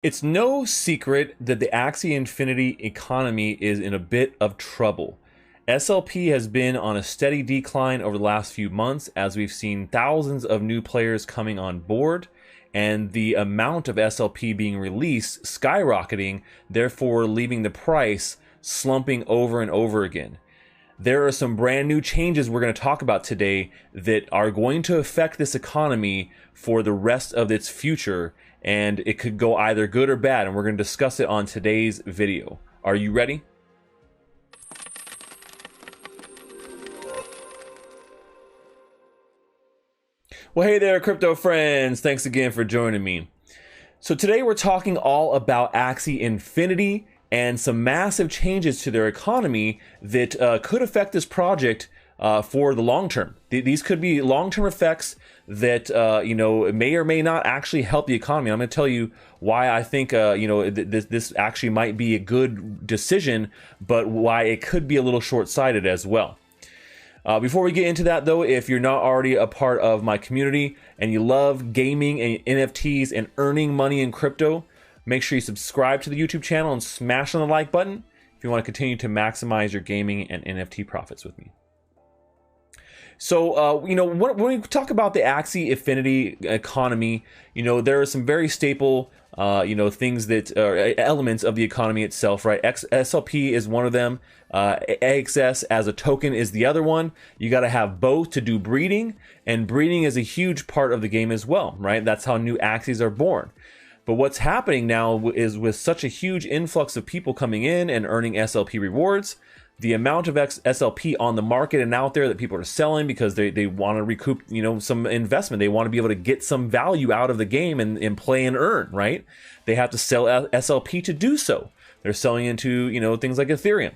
It's no secret that the Axie Infinity economy is in a bit of trouble. SLP has been on a steady decline over the last few months as we've seen thousands of new players coming on board and the amount of SLP being released skyrocketing, therefore leaving the price slumping over and over again. There are some brand new changes we're going to talk about today that are going to affect this economy for the rest of its future, and it could go either good or bad, and we're going to discuss it on today's video. Are you ready? Well, hey there, crypto friends. Thanks again for joining me. So today we're talking all about Axie Infinity and some massive changes to their economy that could affect this project for the long term. These could be long-term effects that may or may not actually help the economy. I'm going to tell you why I think this actually might be a good decision, but why it could be a little short-sighted as well. Before we get into that, though, if you're not already a part of my community and you love gaming and NFTs and earning money in crypto, make sure you subscribe to the YouTube channel and smash on the like button if you want to continue to maximize your gaming and NFT profits with me. So, when we talk about the Axie Infinity economy, there are some very staple, things that are elements of the economy itself, right? SLP is one of them. AXS as a token is the other one. You got to have both to do breeding, and breeding is a huge part of the game as well, right? That's how new Axies are born. But what's happening now is with such a huge influx of people coming in and earning SLP rewards, the amount of SLP on the market and out there that people are selling because they want to recoup, some investment. They want to be able to get some value out of the game and play and earn, right? They have to sell SLP to do so. They're selling into, things like Ethereum.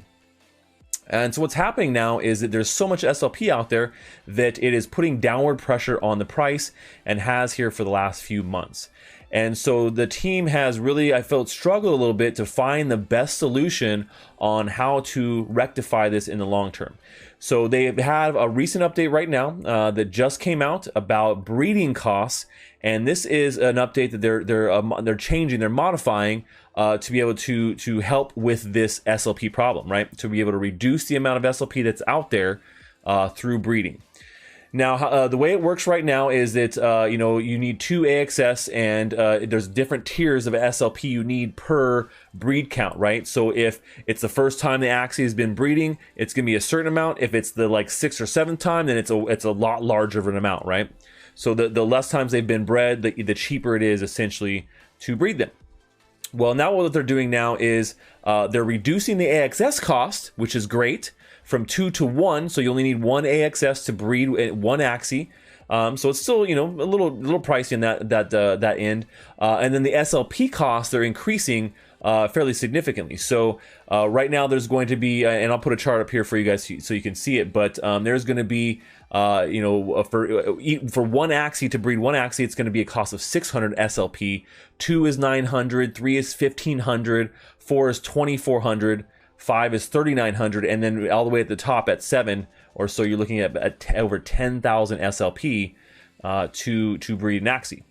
And so what's happening now is that there's so much SLP out there that it is putting downward pressure on the price and has here for the last few months. And so the team has really, I felt, struggled a little bit to find the best solution on how to rectify this in the long term. So they have a recent update right now that just came out about breeding costs, and this is an update that they're changing, they're modifying to be able to help with this SLP problem, right? To be able to reduce the amount of SLP that's out there through breeding. Now, the way it works right now is that, you need 2 AXS and there's different tiers of SLP you need per breed count, right? So if it's the first time the Axie has been breeding, it's going to be a certain amount. If it's the 6th or 7th time, then it's a lot larger of an amount, right? So the less times they've been bred, the cheaper it is essentially to breed them. Well, now what they're doing now is they're reducing the AXS cost, which is great, from 2 to 1, so you only need 1 AXS to breed 1 Axie. So it's still, a little pricey in that end. And then the SLP costs, they're increasing fairly significantly. So right now there's going to be, and I'll put a chart up here for you guys so you can see it, but there's going to be, for 1 Axie to breed 1 Axie, it's going to be a cost of 600 SLP. 2 is 900, 3 is 1500, 4 is 2400. 5 is 3,900, and then all the way at the top at 7 or so, you're looking at over 10,000 SLP to breed an Axie.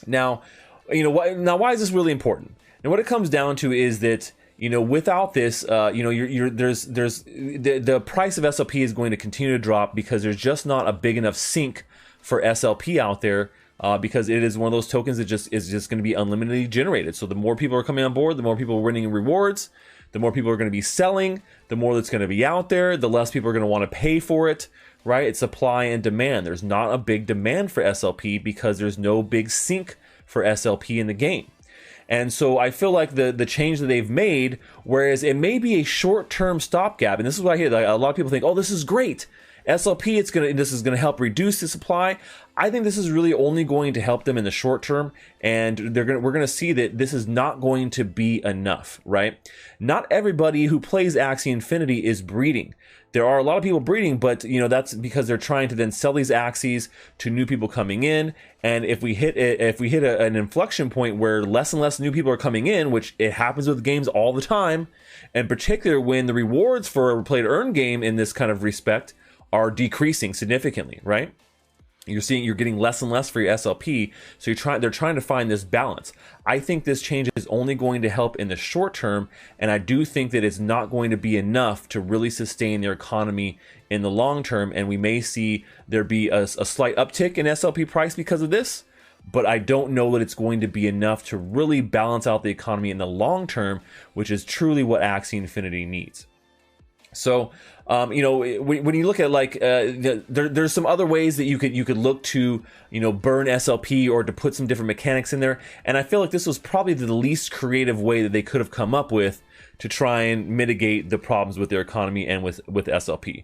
Now, why is this really important? And what it comes down to is that without this, there's the price of SLP is going to continue to drop because there's just not a big enough sink for SLP out there. Because it is one of those tokens that is just going to be unlimitedly generated. So the more people are coming on board, the more people are winning rewards, the more people are going to be selling, the more that's going to be out there, the less people are going to want to pay for it, right? It's supply and demand. There's not a big demand for SLP because there's no big sink for SLP in the game. And so I feel like the change that they've made, whereas it may be a short-term stopgap, and this is what I hear, a lot of people think, oh, this is great. SLP, this is going to help reduce the supply. I think this is really only going to help them in the short term, and we're going to see that this is not going to be enough, right? Not everybody who plays Axie Infinity is breeding. There are a lot of people breeding, but that's because they're trying to then sell these Axies to new people coming in. And if we hit an inflection point where less and less new people are coming in, which it happens with games all the time, and particularly when the rewards for a play to earn game in this kind of respect are decreasing significantly, right? You're getting less and less for your SLP, so they're trying to find this balance. I think this change is only going to help in the short term, and I do think that it's not going to be enough to really sustain their economy in the long term, and we may see there be a slight uptick in SLP price because of this, but I don't know that it's going to be enough to really balance out the economy in the long term, which is truly what Axie Infinity needs. So, you know, when you look at like, there's some other ways that you could look to, you know, burn SLP or to put some different mechanics in there. And I feel like this was probably the least creative way that they could have come up with to try and mitigate the problems with their economy and with SLP.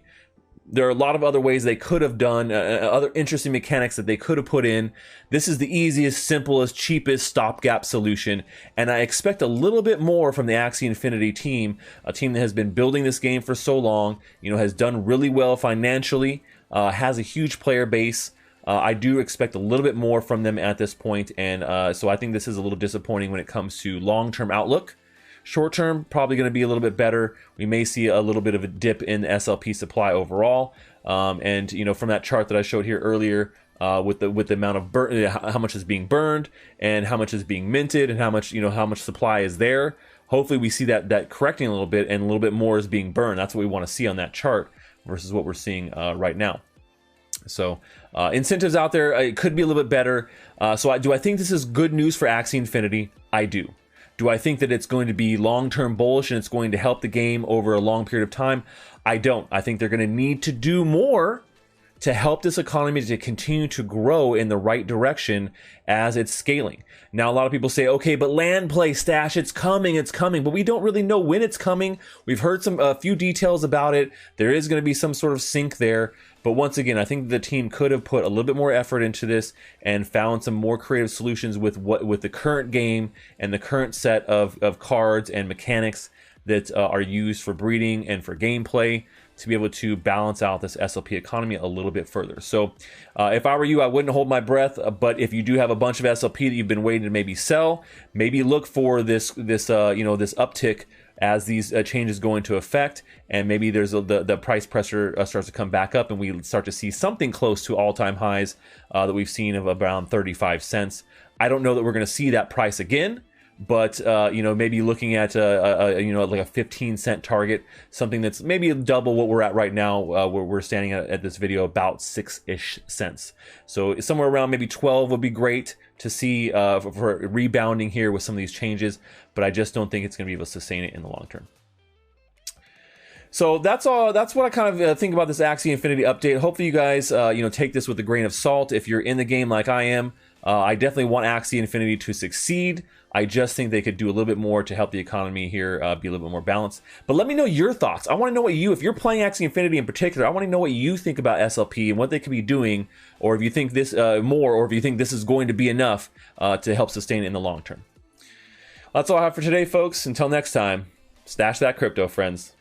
There are a lot of other ways they could have done, other interesting mechanics that they could have put in. This is the easiest, simplest, cheapest stopgap solution, and I expect a little bit more from the Axie Infinity team, a team that has been building this game for so long, you know, has done really well financially, has a huge player base. I do expect a little bit more from them at this point, and so I think this is a little disappointing when it comes to long-term outlook. Short term, probably going to be a little bit better. We may see a little bit of a dip in SLP supply overall. And you know, from that chart that I showed here earlier, with the amount of how much is being burned and how much is being minted and how much supply is there. Hopefully, we see that correcting a little bit and a little bit more is being burned. That's what we want to see on that chart versus what we're seeing right now. So incentives out there, it could be a little bit better. Do I think this is good news for Axie Infinity? I do. Do I think that it's going to be long-term bullish and it's going to help the game over a long period of time? I don't. I think they're going to need to do more to help this economy to continue to grow in the right direction as it's scaling. Now, a lot of people say, okay, but land play, Stash, it's coming, but we don't really know when it's coming. We've heard a few details about it. There is going to be some sort of sync there. But once again, I think the team could have put a little bit more effort into this and found some more creative solutions with the current game and the current set of cards and mechanics that are used for breeding and for gameplay to be able to balance out this SLP economy a little bit further. So if I were you, I wouldn't hold my breath, but if you do have a bunch of SLP that you've been waiting to maybe sell, maybe look for this uptick as these changes go into effect, and maybe there's the price pressure starts to come back up and we start to see something close to all-time highs that we've seen of around 35 cents. I don't know that we're going to see that price again, but you know, maybe looking at like a 15-cent target, something that's maybe double what we're at right now, where we're standing at this video, about 6-ish cents. So somewhere around maybe 12 would be great to see for rebounding here with some of these changes, but I just don't think it's going to be able to sustain it in the long term. So that's all. That's what I kind of think about this Axie Infinity update. Hopefully you guys take this with a grain of salt. If you're in the game like I am, I definitely want Axie Infinity to succeed. I just think they could do a little bit more to help the economy here be a little bit more balanced. But let me know your thoughts. I want to know if you're playing Axie Infinity in particular, I want to know what you think about SLP and what they could be doing, or if you think this more, or if you think this is going to be enough to help sustain it in the long term. That's all I have for today, folks. Until next time, stash that crypto, friends.